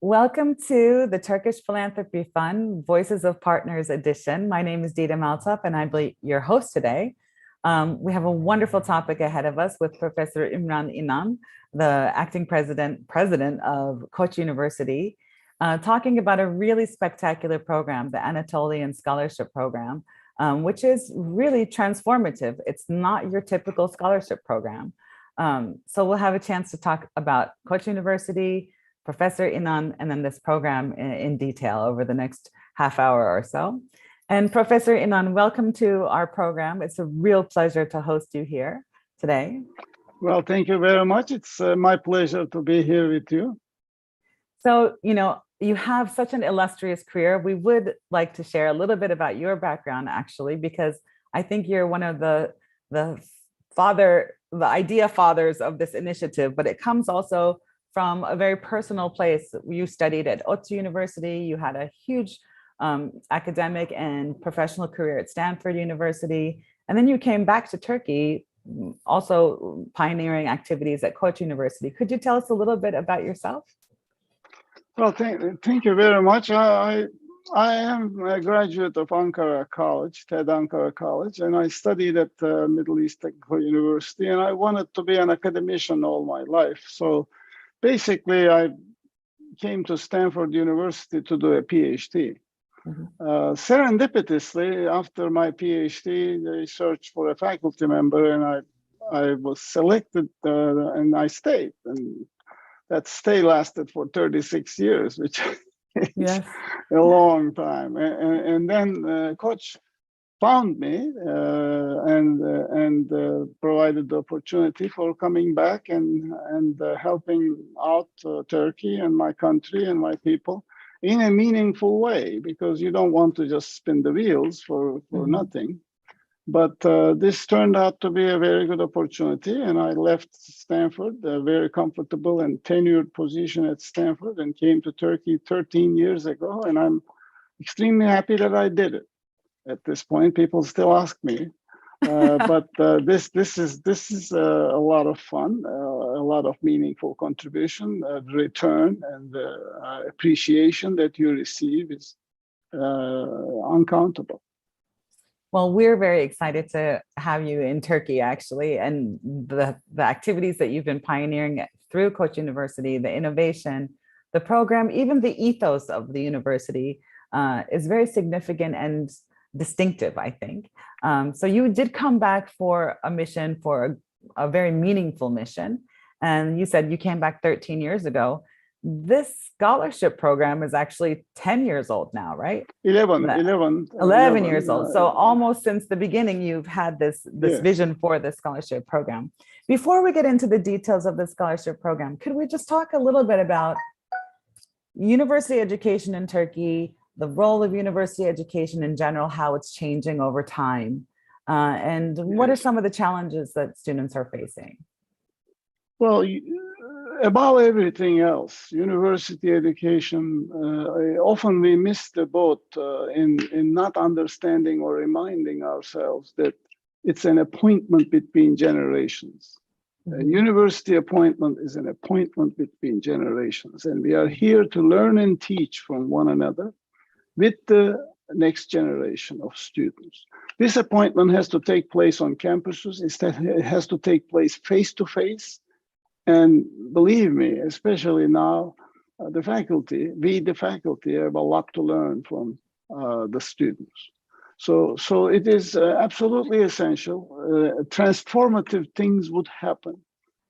Welcome to the Turkish Philanthropy Fund Voices of Partners edition. My name is Dita Maltop and I'll be your host today. We have a wonderful topic ahead of us with Professor Umran İnan, the acting president of Koç University, talking about a really spectacular program, the Anatolian Scholarship Program, which is really transformative. It's not your typical scholarship program. So we'll have a chance to talk about Koç University, Professor İnan, and then this program in detail over the next half hour or so. And Professor İnan, welcome to our program. It's a real pleasure to host you here today. Well, thank you very much. It's my pleasure to be here with you. So, you have such an illustrious career. We would like to share a little bit about your background, actually, because I think you're one of the idea fathers of this initiative, but it comes also from a very personal place. You studied at Koç University, you had a huge academic and professional career at Stanford University, and then you came back to Turkey, also pioneering activities at Koç University. Could you tell us a little bit about yourself? Well, thank you very much. I am a graduate of Ankara College, TED Ankara College, and I studied at Middle East Technical University, and I wanted to be an academician all my life. So basically, I came to Stanford University to do a PhD. Serendipitously, after my PhD, they searched for a faculty member, and I was selected, and I stayed. And that stay lasted for 36 years, which is a long time. And then Koç found me and provided the opportunity for coming back and helping out Turkey and my country and my people in a meaningful way, because you don't want to just spin the wheels for nothing. But this turned out to be a very good opportunity, and I left Stanford, a very comfortable and tenured position at Stanford, and came to Turkey 13 years ago, and I'm extremely happy that I did it. At this point, people still ask me, but this is a lot of fun, a lot of meaningful contribution, return, and appreciation that you receive is uncountable. Well, we're very excited to have you in Turkey, actually, and the activities that you've been pioneering through Koç University, the innovation, the program, even the ethos of the university is very significant and distinctive, I think. So you did come back for a mission, for a very meaningful mission. And you said you came back 13 years ago. This scholarship program is actually 10 years old now, right? 11 years old. So almost since the beginning, you've had this vision for the scholarship program. Before we get into the details of the scholarship program, could we just talk a little bit about university education in Turkey, the role of university education in general, how it's changing over time, and what are some of the challenges that students are facing? Well, above everything else, university education, often we miss the boat in not understanding or reminding ourselves that it's an appointment between generations. A university appointment is an appointment between generations, and we are here to learn and teach from one another with the next generation of students. This appointment has to take place on campuses. It has to take place face-to-face. And believe me, especially now, the faculty have a lot to learn from the students. So it is absolutely essential. Transformative things would happen,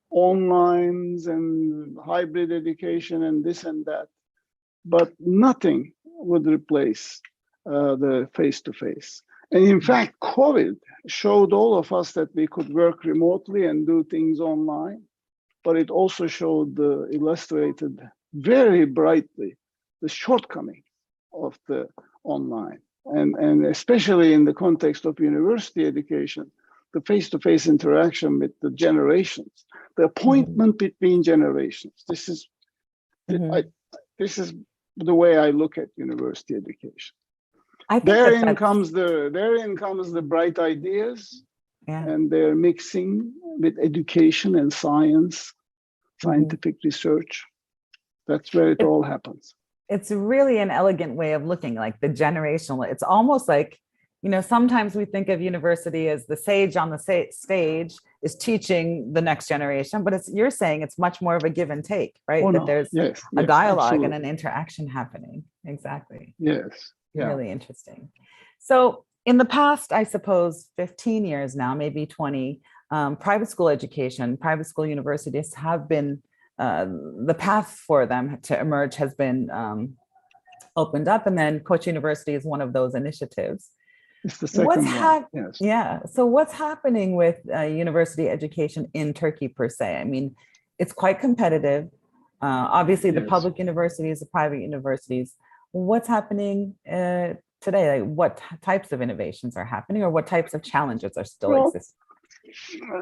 online and hybrid education and this and that, but nothing would replace the face-to-face. And in fact, COVID showed all of us that we could work remotely and do things online. But it also illustrated very brightly the shortcoming of the online. And especially in the context of university education, the face-to-face interaction with the generations, the appointment between generations. This is the way I look at university education. Therein comes the bright ideas, and they're mixing with education and science, scientific research. That's where it all happens. It's really an elegant way of looking, like the generational. It's almost like, sometimes we think of university as the sage on the stage is teaching the next generation, but you're saying it's much more of a give and take, right? Oh, That no. there's Yes, a dialogue absolutely. and an interaction happening. Exactly. Yes. Yeah. Really interesting. So in the past, I suppose 15 years now, maybe 20, private school education, private school universities have been, the path for them to emerge has been opened up. And then Koç University is one of those initiatives. It's the second one. Yes. Yeah. So what's happening with university education in Turkey per se? I mean, it's quite competitive. Obviously, the public universities, the private universities. What's happening today? Like, what types of innovations are happening, or what types of challenges are still existing?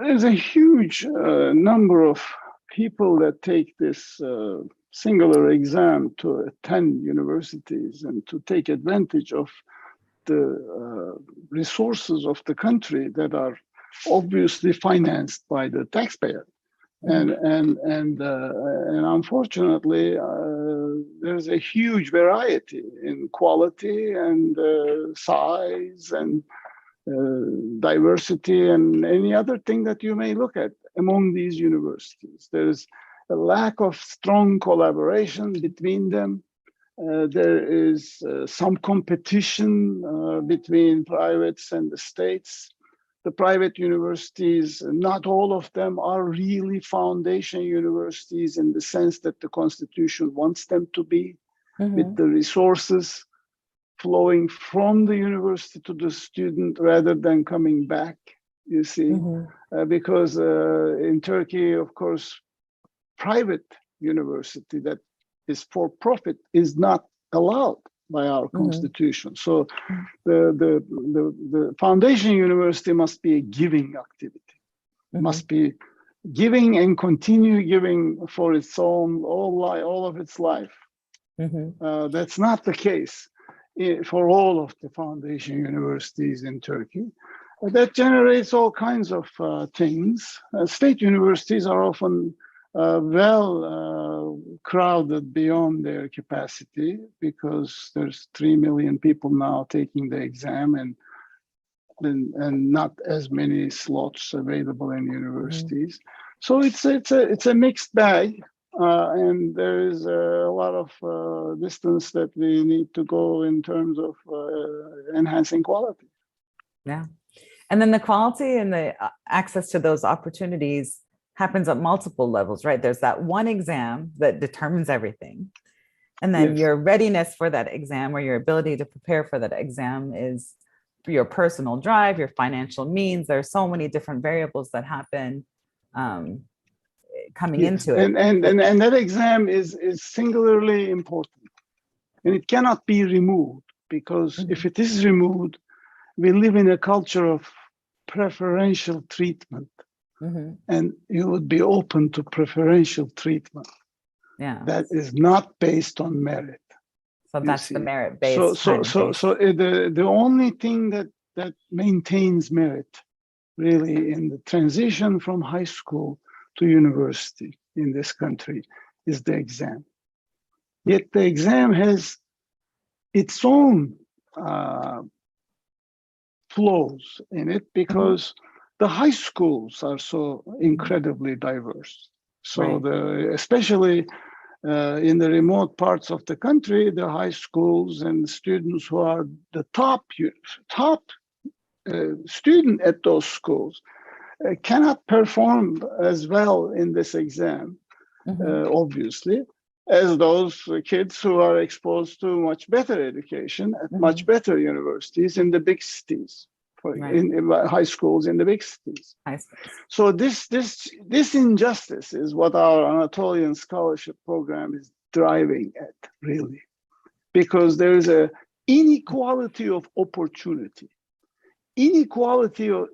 There's a huge number of people that take this singular exam to attend universities and to take advantage of the resources of the country that are obviously financed by the taxpayer. And unfortunately, there's a huge variety in quality and size and diversity and any other thing that you may look at among these universities. There's a lack of strong collaboration between them. There is some competition between privates and the states. The private universities, not all of them are really foundation universities in the sense that the Constitution wants them to be, with the resources flowing from the university to the student rather than coming back, you see. Because in Turkey, of course, private university that is for profit is not allowed by our constitution. So the foundation university must be a giving activity, must be giving and continue giving for its own all of its life. That's not the case for all of the foundation universities in Turkey. That generates all kinds of things. State universities are often crowded beyond their capacity because there's 3 million people now taking the exam and not as many slots available in universities. So it's a mixed bag, and there is a lot of distance that we need to go in terms of enhancing quality. Yeah, and then the quality and the access to those opportunities happens at multiple levels, right? There's that one exam that determines everything. And then your readiness for that exam, or your ability to prepare for that exam, is your personal drive, your financial means. There are so many different variables that happen coming into it. And that exam is singularly important. And it cannot be removed, because if it is removed, we live in a culture of preferential treatment. And you would be open to preferential treatment. Yeah, that is not based on merit. So that's the merit-based. So the only thing that maintains merit, really, in the transition from high school to university in this country is the exam. Yet the exam has its own flaws in it, because the high schools are so incredibly diverse. So especially in the remote parts of the country, the high schools and students who are the top student at those schools cannot perform as well in this exam, obviously, as those kids who are exposed to much better education at much better universities in the big cities. In high schools in the big cities. So this injustice is what our Anatolian Scholarship Program is driving at, really, because there is an inequality of opportunity. Inequality of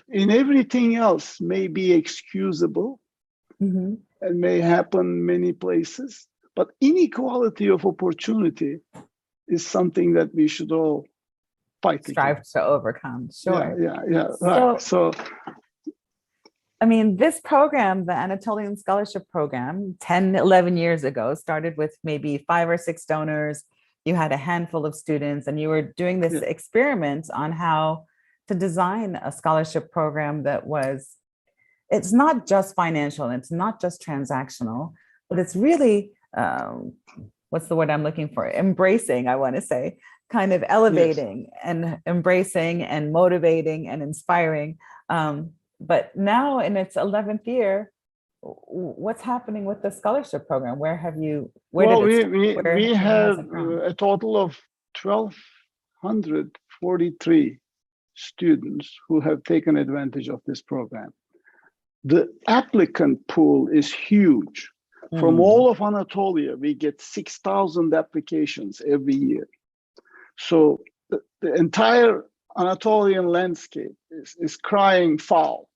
in everything else may be excusable and may happen many places, but inequality of opportunity is something that we should all strive to overcome. Sure. Yeah. Right. So I mean, this program, the Anatolian Scholarship Program, 10, 11 years ago, started with maybe 5 or 6 donors. You had a handful of students, and you were doing this Yeah. experiment on how to design a scholarship program that was, it's not just financial, and it's not just transactional, but it's really, what's the word I'm looking for? Embracing, I want to say, kind of elevating and embracing and motivating and inspiring. But now in its 11th year, what's happening with the scholarship program? Where have you, where Well, did it start? we Where has have it grown? a total of 1,243 students who have taken advantage of this program. The applicant pool is huge. From all of Anatolia, we get 6,000 applications every year. So the entire Anatolian landscape is crying foul.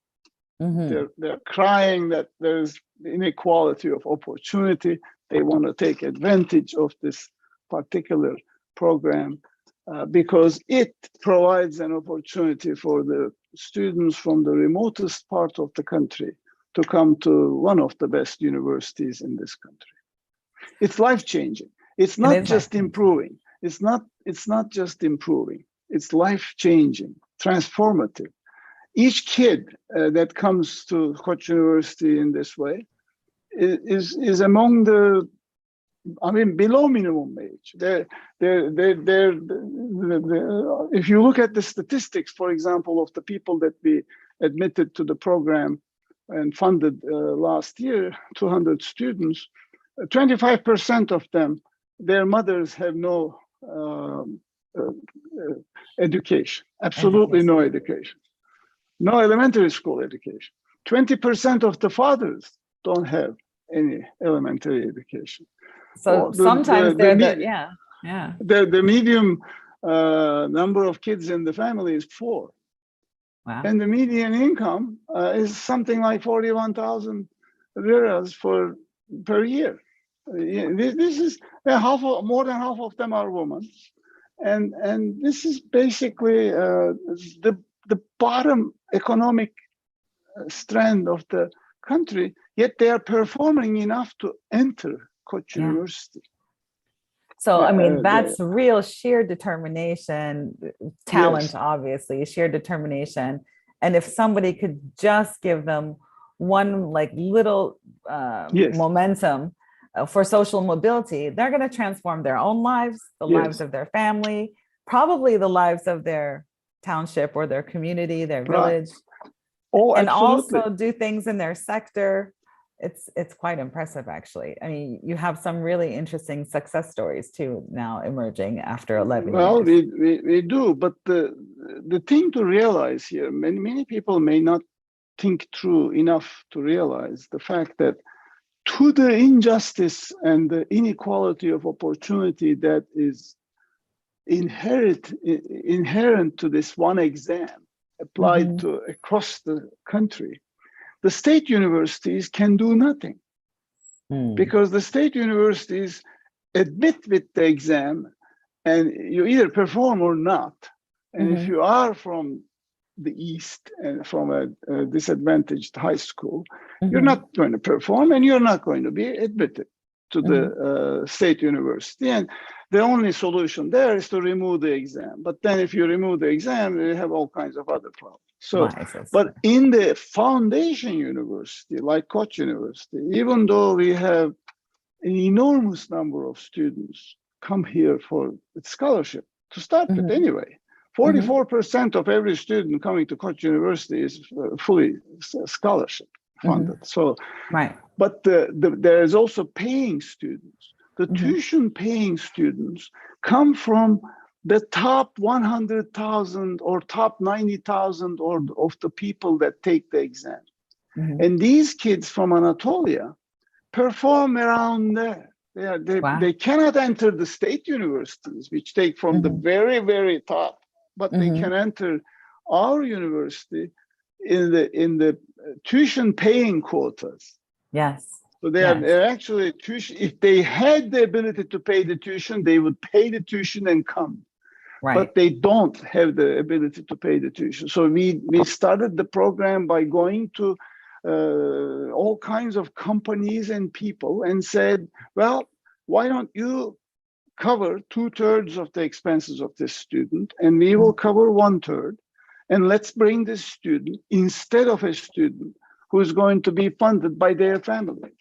They're crying that there's inequality of opportunity. They want to take advantage of this particular program because it provides an opportunity for the students from the remotest part of the country to come to one of the best universities in this country. It's life-changing. It's not just improving. It's not just improving. It's life-changing, transformative. Each kid that comes to Koç University in this way is among the, I mean, below minimum wage. If you look at the statistics, for example, of the people that we admitted to the program and funded last year, 200 students, 25% of them, their mothers have no education, absolutely no education. No elementary school education. 20% of the fathers don't have any elementary education. So sometimes they're the medium number of kids in the family is 4. Wow. And the median income is something like 41,000 liras per year. This is more than half of them are women. And this is basically the bottom economic strand of the country, yet they are performing enough to enter Koç University. So, I mean, that's real sheer determination, talent, obviously, sheer determination. And if somebody could just give them one like little momentum for social mobility, they're going to transform their own lives, the lives of their family, probably the lives of their township or their community, their village, and also do things in their sector. It's quite impressive, actually. I mean, you have some really interesting success stories too now emerging after 11 years. Well, we do, but the thing to realize here, many people may not think through enough to realize the fact that to the injustice and the inequality of opportunity that is inherent to this one exam applied to across the country, the state universities can do nothing because the state universities admit with the exam and you either perform or not. And if you are from the East and from a disadvantaged high school, you're not going to perform and you're not going to be admitted to the state university. And the only solution there is to remove the exam. But then if you remove the exam, you have all kinds of other problems. So, but in the foundation university, like Koç University, even though we have an enormous number of students come here for scholarship to start with anyway, 44% of every student coming to Koç University is fully scholarship funded. So, but there is also paying students. The tuition paying students come from the top 100,000 or top 90,000 or of the people that take the exam. And these kids from Anatolia perform around there. They cannot enter the state universities, which take from the very, very top, but they can enter our university in the tuition paying quotas. So they're actually tuition. If they had the ability to pay the tuition, they would pay the tuition and come. But they don't have the ability to pay the tuition. So we started the program by going to all kinds of companies and people and said, well, why don't you cover 2/3 of the expenses of this student, and we will cover 1/3, and let's bring this student instead of a student who's going to be funded by their family.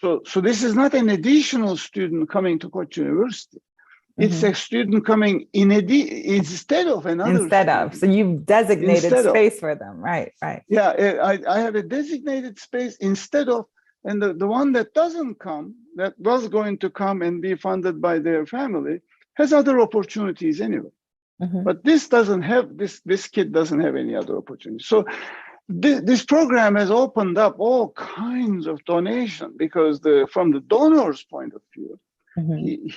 So this is not an additional student coming to Koç University. It's a student coming instead of another student. So you've designated space for them, right? Yeah, I have a designated space instead of, and the one that doesn't come, that was going to come and be funded by their family, has other opportunities anyway. But this doesn't have, this kid doesn't have any other opportunities. So this program has opened up all kinds of donation, because from the donor's point of view,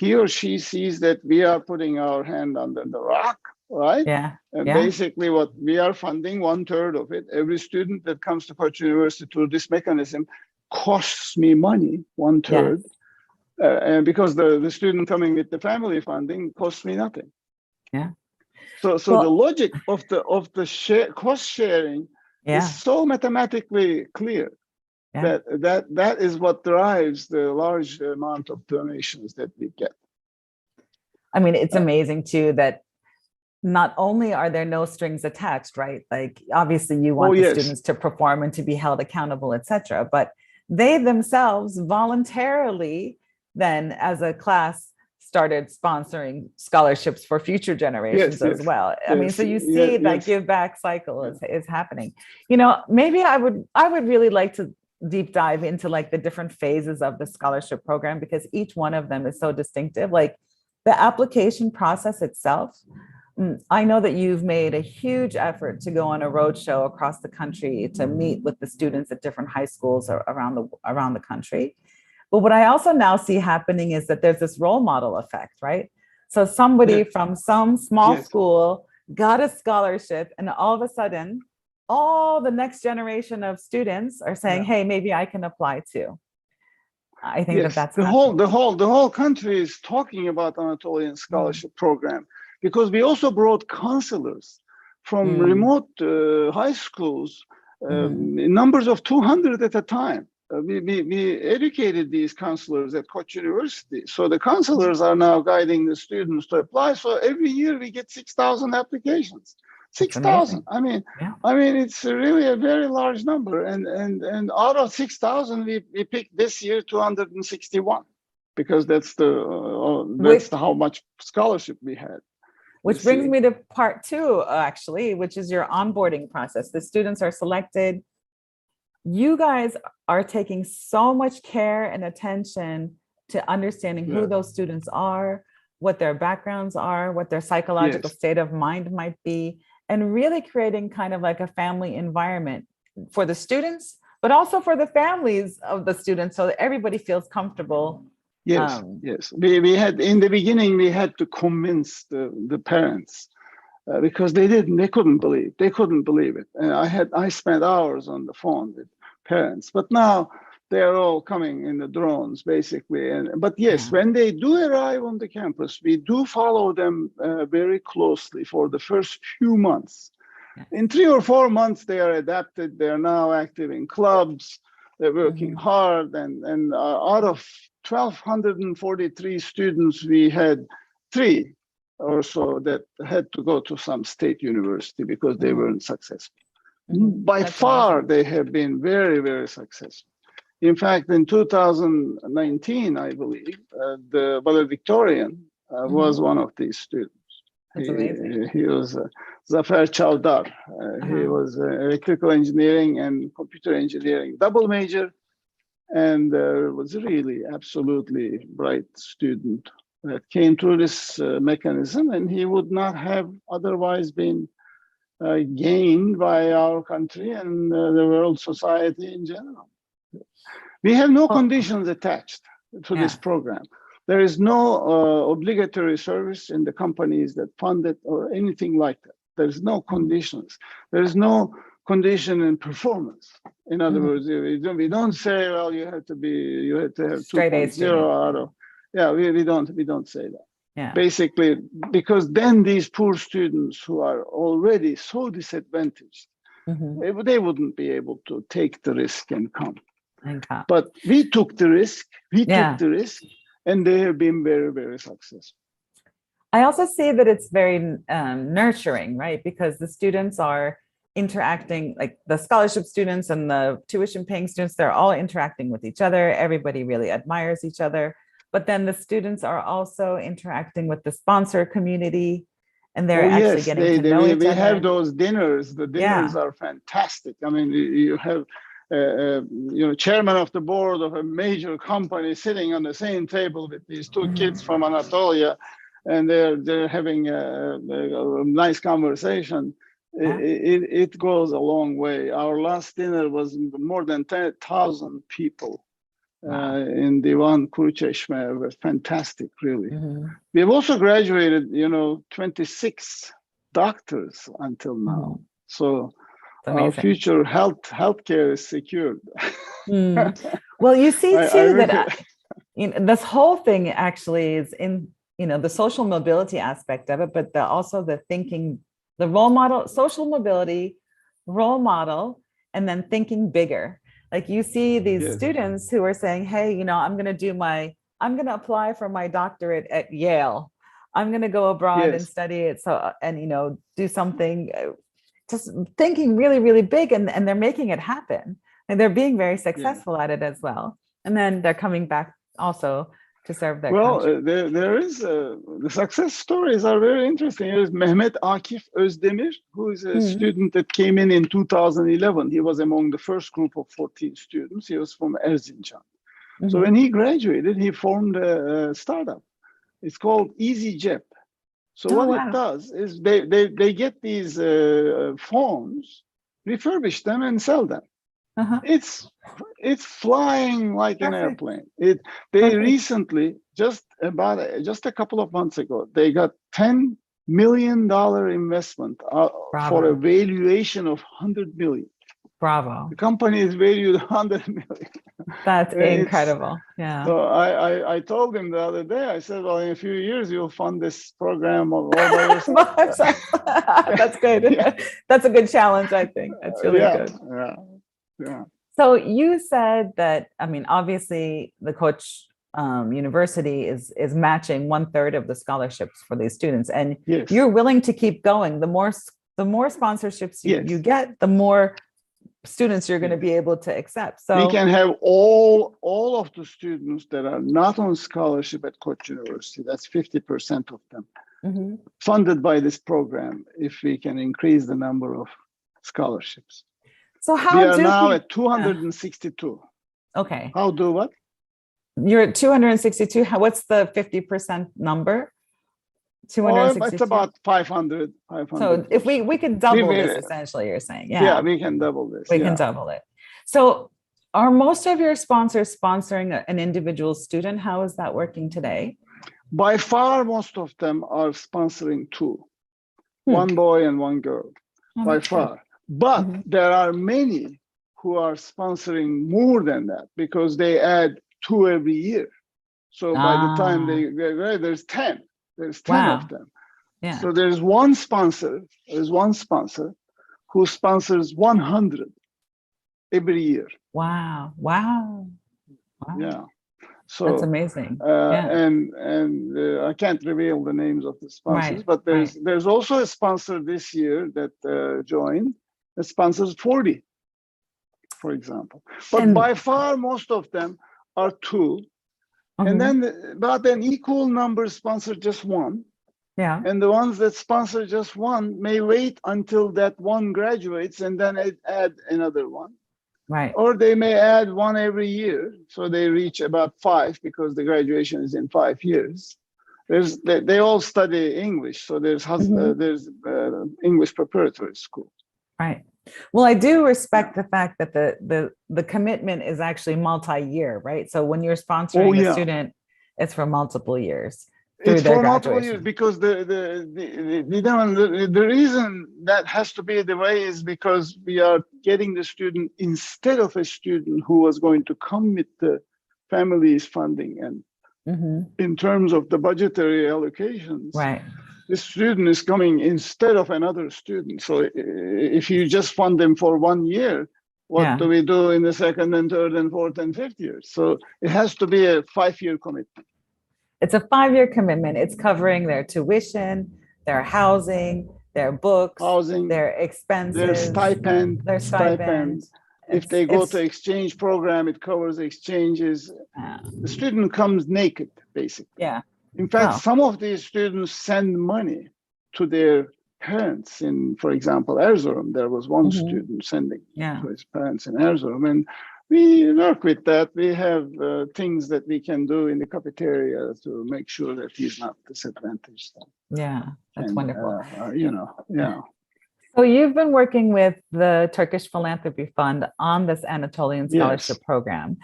he or she sees that we are putting our hand under the rock, right? And basically what we are funding 1/3 of it. Every student that comes to Koç University through this mechanism costs me money, 1/3. And because the student coming with the family funding costs me nothing. So the logic of the cost sharing is so mathematically clear. That is what drives the large amount of donations that we get. I mean, it's amazing too that not only are there no strings attached, right? Like obviously you want the students to perform and to be held accountable, etc. But they themselves voluntarily then as a class started sponsoring scholarships for future generations as well. I mean, so you see that give back cycle is happening. You know, maybe I would really like to deep dive into like the different phases of the scholarship program, because each one of them is so distinctive. Like the application process itself, I know that you've made a huge effort to go on a roadshow across the country to meet with the students at different high schools around the country. But what I also now see happening is that there's this role model effect, right? So somebody from some small school got a scholarship, and all of a sudden, all the next generation of students are saying, hey, maybe I can apply too. I think that's the whole country is talking about Anatolian Scholarship Program, because we also brought counselors from remote high schools, numbers of 200 at a time. We educated these counselors at Koç University. So the counselors are now guiding the students to apply. So every year we get 6,000 applications. 6,000. I mean, it's really a very large number. And out of 6,000, we picked this year 261, because that's how much scholarship we had. Which brings me to part two, actually, which is your onboarding process. The students are selected. You guys are taking so much care and attention to understanding who those students are, what their backgrounds are, what their psychological state of mind might be, and really creating kind of like a family environment for the students, but also for the families of the students, so that everybody feels comfortable. Yes. We had, in the beginning, we had to convince the parents. Because they couldn't believe it. And I spent hours on the phone with parents, but now they're all coming in the drones basically. But when they do arrive on the campus, we do follow them very closely for the first few months. In 3 or 4 months, they are adapted. They're now active in clubs. They're working hard. And out of 1,243 students, we had 3 or so that had to go to some state university because they weren't successful. By far, they have been very, very successful. In fact, in 2019, I believe, the valedictorian was one of these students. He was Zafer Çavdar. He was electrical engineering and computer engineering double major, and was really absolutely bright student that came through this mechanism, and he would not have otherwise been gained by our country and the world society in general. We have no conditions attached to this program. There is no obligatory service in the companies that fund it or anything like that. There's no conditions. There's no condition in performance. In other words, we don't say, well, you have to have straight 2.0 out of. Yeah, we don't say that. Yeah. Basically, because then these poor students who are already so disadvantaged They wouldn't be able to take the risk and come. Okay. But we took the risk, and they have been very, very successful. I also see that it's very nurturing, right? Because the students are interacting, like the scholarship students and the tuition paying students, they're all interacting with each other. Everybody really admires each other. But then the students are also interacting with the sponsor community, and they're actually getting to know each other. We have those dinners. The dinners are fantastic. I mean, you have chairman of the board of a major company sitting on the same table with these two kids from Anatolia, and they're having a nice conversation. It goes a long way. Our last dinner was more than 10,000 people in Divan Kuruçeşme. It was fantastic, really. We've also graduated, 26 doctors until now. So our future healthcare is secured. Well, you see too that this whole thing actually is in the social mobility aspect of it, but also the thinking, the role model, social mobility, role model, and then thinking bigger. Like you see these students who are saying, hey, I'm going to apply for my doctorate at Yale. I'm going to go abroad and study it. So, and, do something, just thinking really, really big, and they're making it happen, and they're being very successful at it as well. And then they're coming back also to serve their country. There is, the success stories are very interesting. There's Mehmet Akif Özdemir, who is a student that came in 2011. He was among the first group of 14 students. He was from Erzincan. So when he graduated, he formed a startup. It's called EasyJet. So what it does is they get these phones, refurbish them, and sell them. It's flying like an airplane. They recently, just a couple of months ago, they got $10 million investment for a valuation of 100 million. Bravo. The company is valued 100 million. That's incredible. Yeah. So I told him the other day, I said, well, in a few years, you'll fund this program all by yourself. That's good. That's a good challenge, I think. That's really good. Yeah. So you said that, obviously the Koç University is matching 1/3 of the scholarships for these students, and you're willing to keep going. The more sponsorships you get, the more students you're going to be able to accept. So we can have all of the students that are not on scholarship at Koç University. That's 50% of them funded by this program, if we can increase the number of scholarships. So we are now at 262. Okay. How do what? You're at 262. What's the 50% number? 262. It's about 500. So if we could double this, essentially, you're saying. Yeah, we can double this. We can double it. So are most of your sponsors sponsoring an individual student? How is that working today? By far, most of them are sponsoring two. One boy and one girl, by far. But there are many who are sponsoring more than that, because they add two every year. So by the time there's 10. There's 10 of them. Yeah. So there's one sponsor who sponsors 100 every year. Wow. Yeah. So that's amazing. And I can't reveal the names of the sponsors, but there's also a sponsor this year that joined that sponsors 40, for example. But by far, most of them are two. And then about an equal number sponsor just one. Yeah. And the ones that sponsor just one may wait until that one graduates and then add another one. Right. Or they may add one every year. So they reach about 5, because the graduation is in 5 years. They all study English. So there's English preparatory school. Right. Well, I do respect the fact that the commitment is actually multi-year, right? So when you're sponsoring a student, it's for multiple years. It's for multiple years, because the reason that has to be the way is because we are getting the student instead of a student who was going to come with the family's funding, and in terms of the budgetary allocations, the student is coming instead of another student. So if you just fund them for 1 year, what do we do in the second and third and fourth and fifth years? So it has to be a 5-year commitment. It's a 5-year commitment. It's covering their tuition, their housing, their books, their expenses, their stipend. If they go to exchange program, it covers exchanges. The student comes naked, basically. Yeah. In fact, some of these students send money to their parents in, for example, Erzurum. There was one student sending to his parents in Erzurum, and we work with that. We have things that we can do in the cafeteria to make sure that he's not disadvantaged. Yeah, that's wonderful. So you've been working with the Turkish Philanthropy Fund on this Anatolian Scholarship Program,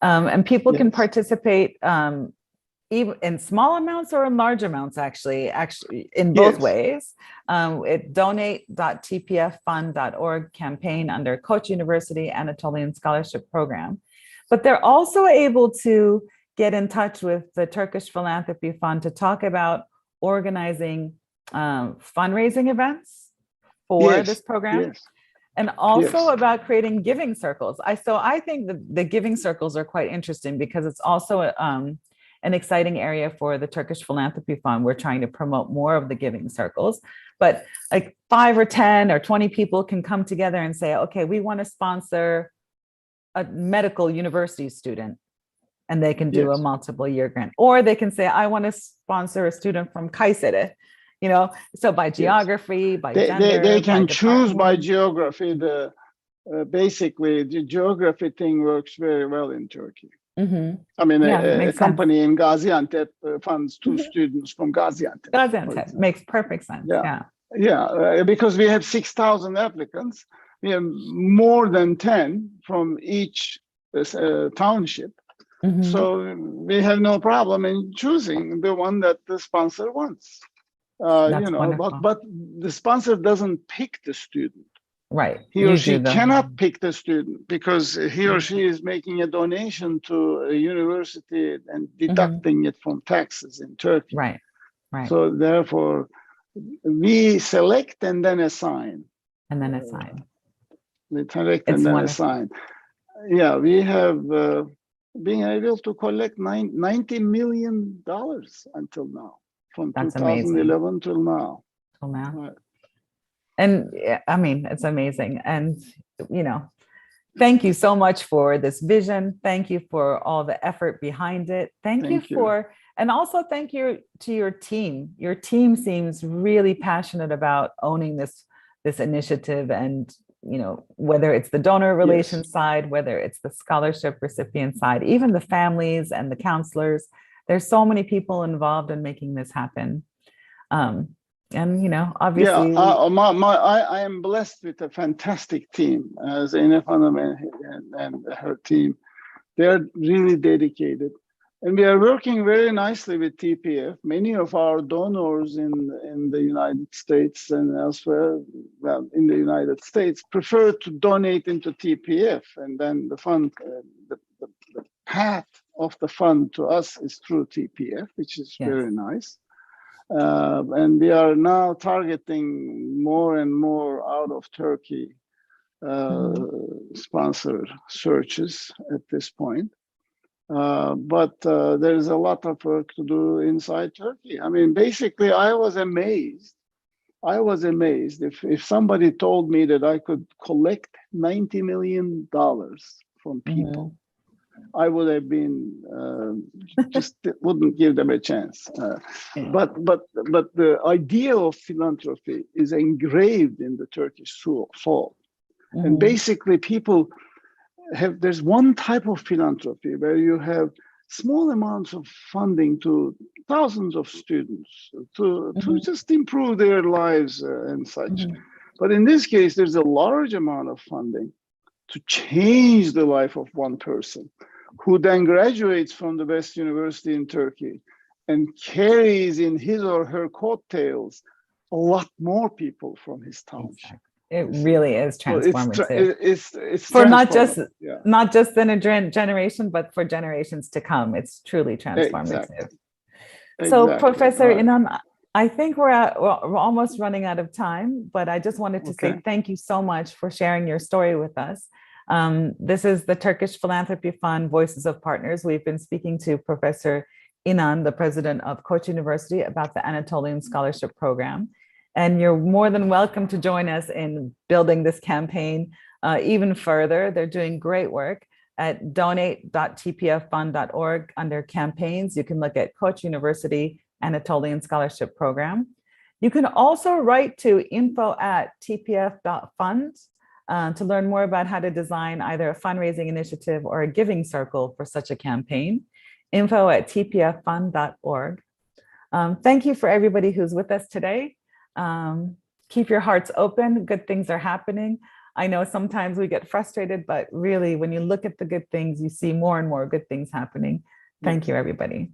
and people can participate even in small amounts or in large amounts, actually in both ways. At donate.tpffund.org campaign under Koç University Anatolian Scholarship Program. But they're also able to get in touch with the Turkish Philanthropy Fund to talk about organizing fundraising events for this program. And also about creating giving circles. So I think the giving circles are quite interesting because it's also an exciting area for the Turkish Philanthropy Fund. We're trying to promote more of the giving circles, but like 5 or 10 or 20 people can come together and say, okay, we want to sponsor a medical university student, and they can do a multiple year grant, or they can say, I want to sponsor a student from Kayseri, so by geography, by gender. They can choose by geography. Basically, the geography thing works very well in Turkey. I mean, a company in Gaziantep funds 2 students from Gaziantep. Gaziantep makes perfect sense. Because we have 6,000 applicants. We have more than 10 from each township. So we have no problem in choosing the one that the sponsor wants. But the sponsor doesn't pick the student. Right. He or she cannot pick the student because he or she is making a donation to a university and deducting it from taxes in Turkey. Right. So therefore, we select and then assign. We select and then assign. Yeah, we have been able to collect $90 million until now, from 2011 till now. Right. And I mean, it's amazing. And, thank you so much for this vision. Thank you for all the effort behind it. Thank you. And also thank you to your team. Your team seems really passionate about owning this initiative, and, whether it's the donor relations side, whether it's the scholarship recipient side, even the families and the counselors, there's so many people involved in making this happen. And obviously, I am blessed with a fantastic team. Zeynep Hanım and her team, they are really dedicated, and we are working very nicely with TPF. Many of our donors in the United States and elsewhere, well, in the United States, prefer to donate into TPF, and then the fund, the path of the fund to us is through TPF, which is very nice. And we are now targeting more and more out of Turkey sponsor searches at this point. But there is a lot of work to do inside Turkey. I mean, basically, I was amazed if somebody told me that I could collect $90 million from people. I would have been just wouldn't give them a chance. But the idea of philanthropy is engraved in the Turkish soul. And basically, people there's one type of philanthropy where you have small amounts of funding to thousands of students to just improve their lives and such. But in this case, there's a large amount of funding to change the life of one person, who then graduates from the best university in Turkey and carries in his or her coattails a lot more people from his township. It really is transformative. It's for not just in a generation, but for generations to come. It's truly transformative. So, Professor Inan, I think we're almost running out of time, but I just wanted to say Okay. thank you so much for sharing your story with us. This is the Turkish Philanthropy Fund, Voices of Partners. We've been speaking to Professor Inan, the president of Koç University, about the Anatolian Scholarship Program. And you're more than welcome to join us in building this campaign even further. They're doing great work at donate.tpffund.org under campaigns. You can look at Koç University Anatolian Scholarship Program. You can also write to info@tpf.fund to learn more about how to design either a fundraising initiative or a giving circle for such a campaign. info@tpffund.org. Thank you for everybody who's with us today. Keep your hearts open. Good things are happening. I know sometimes we get frustrated, but really when you look at the good things, you see more and more good things happening. Thank you, everybody.